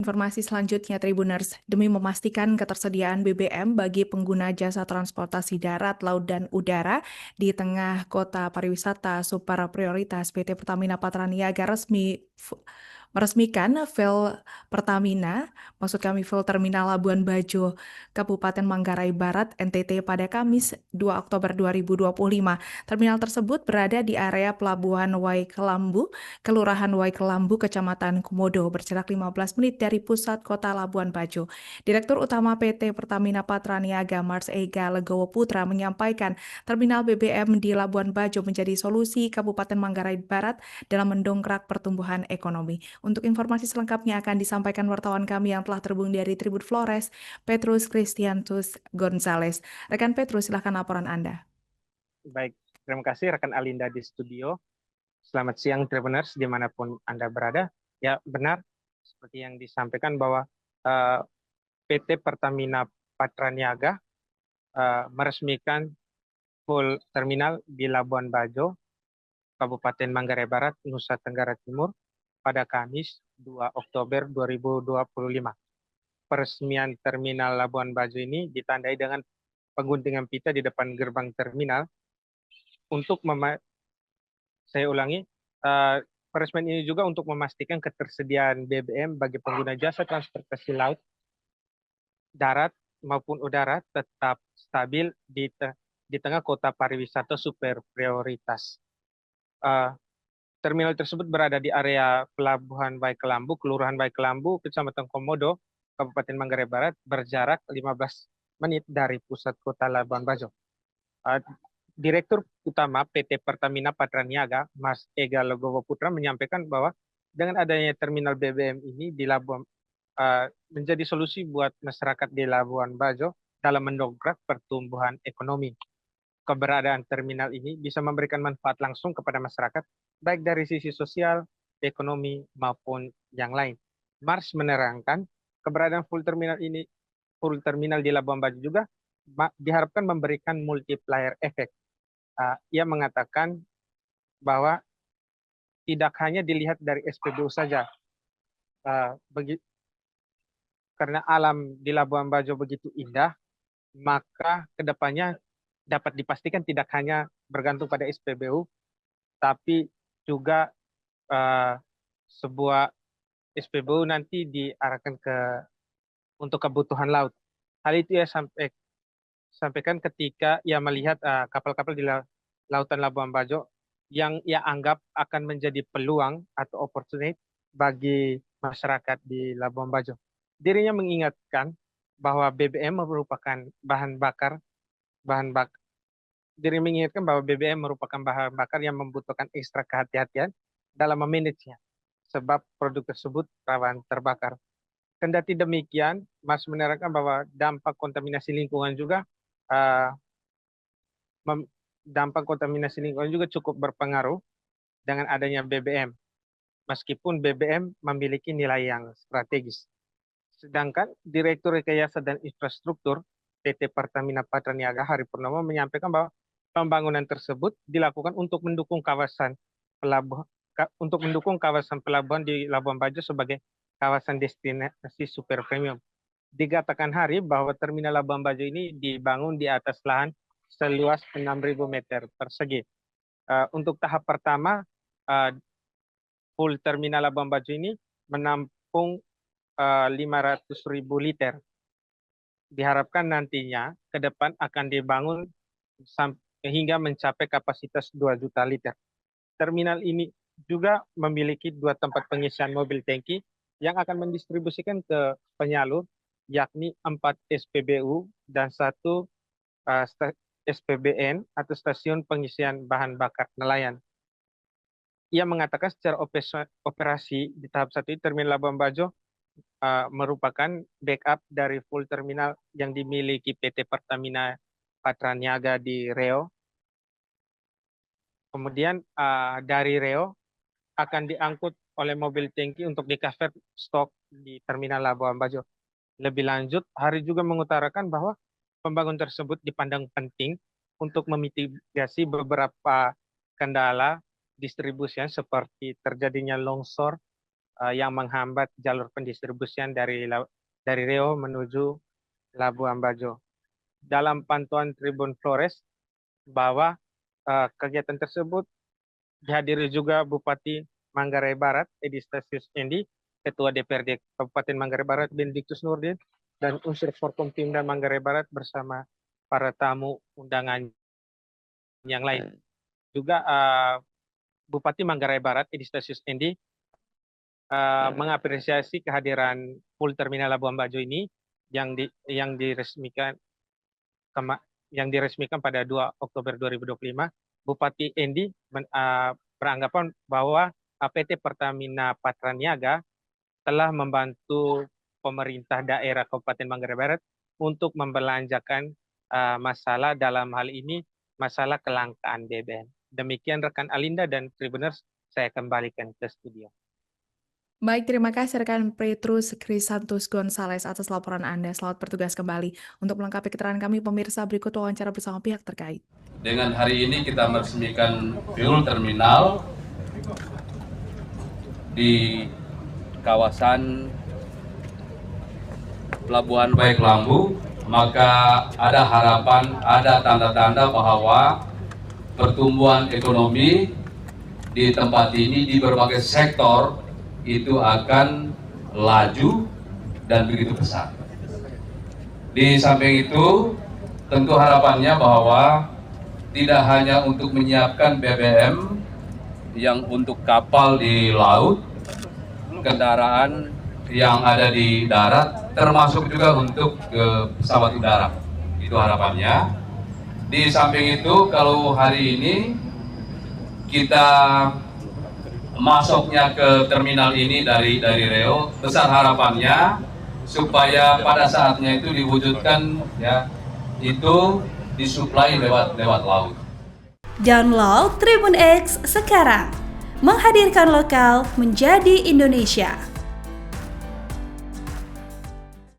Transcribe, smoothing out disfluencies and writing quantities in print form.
informasi selanjutnya, Tribuners. Demi memastikan ketersediaan BBM bagi pengguna jasa transportasi darat, laut, dan udara di tengah kota pariwisata super prioritas, PT Pertamina Patraniaga meresmikan fuel Terminal Labuan Bajo, Kabupaten Manggarai Barat, NTT pada Kamis 2 Oktober 2025. Terminal tersebut berada di area Pelabuhan Waikelambu, Kelurahan Waikelambu, Kecamatan Komodo, berjarak 15 menit dari pusat kota Labuan Bajo. Direktur Utama PT Pertamina Patraniaga, Mars Ega Legowo Putra, menyampaikan terminal BBM di Labuan Bajo menjadi solusi Kabupaten Manggarai Barat dalam mendongkrak pertumbuhan ekonomi. Untuk informasi selengkapnya akan disampaikan wartawan kami yang telah terhubung dari Tribun Flores, Petrus Christiantus Gonzales. Rekan Petrus, silakan laporan Anda. Baik, terima kasih rekan Alinda di studio. Selamat siang Tribuners dimanapun Anda berada. Ya benar, seperti yang disampaikan bahwa PT Pertamina Patraniaga meresmikan full terminal di Labuan Bajo, Kabupaten Manggarai Barat, Nusa Tenggara Timur pada Kamis 2 Oktober 2025. Peresmian terminal Labuan Bajo ini ditandai dengan pengguntingan pita di depan gerbang terminal untuk saya ulangi, peresmian ini juga untuk memastikan ketersediaan BBM bagi pengguna jasa transportasi laut, darat maupun udara tetap stabil di tengah kota pariwisata super prioritas. Terminal tersebut berada di area Pelabuhan Waikelambu, Kelurahan Waikelambu, Kecamatan Komodo, Kabupaten Manggarai Barat, berjarak 15 menit dari pusat kota Labuan Bajo. Direktur Utama PT Pertamina Patraniaga, Mas Ega Legowo Putra, menyampaikan bahwa dengan adanya terminal BBM ini di Labuan menjadi solusi buat masyarakat di Labuan Bajo dalam mendongkrak pertumbuhan ekonomi. Keberadaan terminal ini bisa memberikan manfaat langsung kepada masyarakat, baik dari sisi sosial, ekonomi, maupun yang lain. Mars menerangkan keberadaan full terminal di Labuan Bajo juga diharapkan memberikan multiplier effect. Ia mengatakan bahwa tidak hanya dilihat dari SPBU saja, karena alam di Labuan Bajo begitu indah, maka kedepannya dapat dipastikan tidak hanya bergantung pada SPBU, tapi juga sebuah SPBU nanti diarahkan untuk kebutuhan laut. Hal itu ia sampaikan ketika ia melihat kapal-kapal di lautan Labuan Bajo yang ia anggap akan menjadi peluang atau opportunity bagi masyarakat di Labuan Bajo. Dirinya mengingatkan bahwa BBM merupakan bahan bakar yang membutuhkan ekstra kehati-hatian dalam memanagenya, sebab produk tersebut rawan terbakar. Kendati demikian, Mas menerangkan bahwa dampak kontaminasi lingkungan juga cukup berpengaruh dengan adanya BBM, meskipun BBM memiliki nilai yang strategis. Sedangkan Direktur Rekayasa dan Infrastruktur PT Pertamina Patraniaga, Hari Purnomo, menyampaikan bahwa pembangunan tersebut dilakukan untuk mendukung kawasan pelabuhan di Labuan Bajo sebagai kawasan destinasi super premium. Dikatakan Hari bahwa terminal Labuan Bajo ini dibangun di atas lahan seluas 6.000 meter persegi. Untuk tahap pertama, full terminal Labuan Bajo ini menampung 500.000 liter. Diharapkan nantinya ke depan akan dibangun hingga mencapai kapasitas 2 juta liter. Terminal ini juga memiliki 2 tempat pengisian mobil tangki yang akan mendistribusikan ke penyalur, yakni 4 SPBU dan 1 SPBN atau stasiun pengisian bahan bakar nelayan. Ia mengatakan secara operasi di tahap 1 terminal Labuan Bajo merupakan backup dari full terminal yang dimiliki PT Pertamina Patraniaga di Riau. Kemudian dari Riau akan diangkut oleh mobil tangki untuk di-cover stok di terminal Labuan Bajo. Lebih lanjut, Hari juga mengutarakan bahwa pembangunan tersebut dipandang penting untuk memitigasi beberapa kendala distribusi seperti terjadinya longsor yang menghambat jalur pendistribusian dari Riau menuju Labuan Bajo. Dalam pantauan Tribun Flores bahwa kegiatan tersebut dihadiri juga Bupati Manggarai Barat Edi Stasius Endi, Ketua DPRD Kabupaten Manggarai Barat Benediktus Nurdin, dan unsur Forkompimda Manggarai Barat bersama para tamu undangan yang lain. Juga Bupati Manggarai Barat Edi Stasius Endi mengapresiasi kehadiran full terminal Labuan Bajo ini yang diresmikan pada 2 Oktober 2025. Bupati Endi beranggapan bahwa PT Pertamina Patraniaga telah membantu pemerintah daerah Kabupaten Manggarai Barat untuk membelanjakan masalah dalam hal ini masalah kelangkaan BBM. Demikian rekan Alinda dan Tribuners, saya kembalikan ke studio. Baik, terima kasih rekan Petrus Krisantus Gonzales atas laporan Anda. Selamat bertugas kembali. Untuk melengkapi keterangan kami, pemirsa, berikut wawancara bersama pihak terkait. Dengan hari ini kita meresmikan fuel terminal di kawasan Pelabuhan Baik Lambu, maka ada harapan, ada tanda-tanda bahwa pertumbuhan ekonomi di tempat ini di berbagai sektor itu akan laju dan begitu besar. Di samping itu, tentu harapannya bahwa tidak hanya untuk menyiapkan BBM yang untuk kapal di laut, kendaraan yang ada di darat, termasuk juga untuk pesawat udara. Itu harapannya. Di samping itu, kalau hari ini kita masuknya ke terminal ini dari Riau, besar harapannya supaya pada saatnya itu diwujudkan, ya, itu disuplai lewat laut. Download Tribun X sekarang, menghadirkan lokal menjadi Indonesia.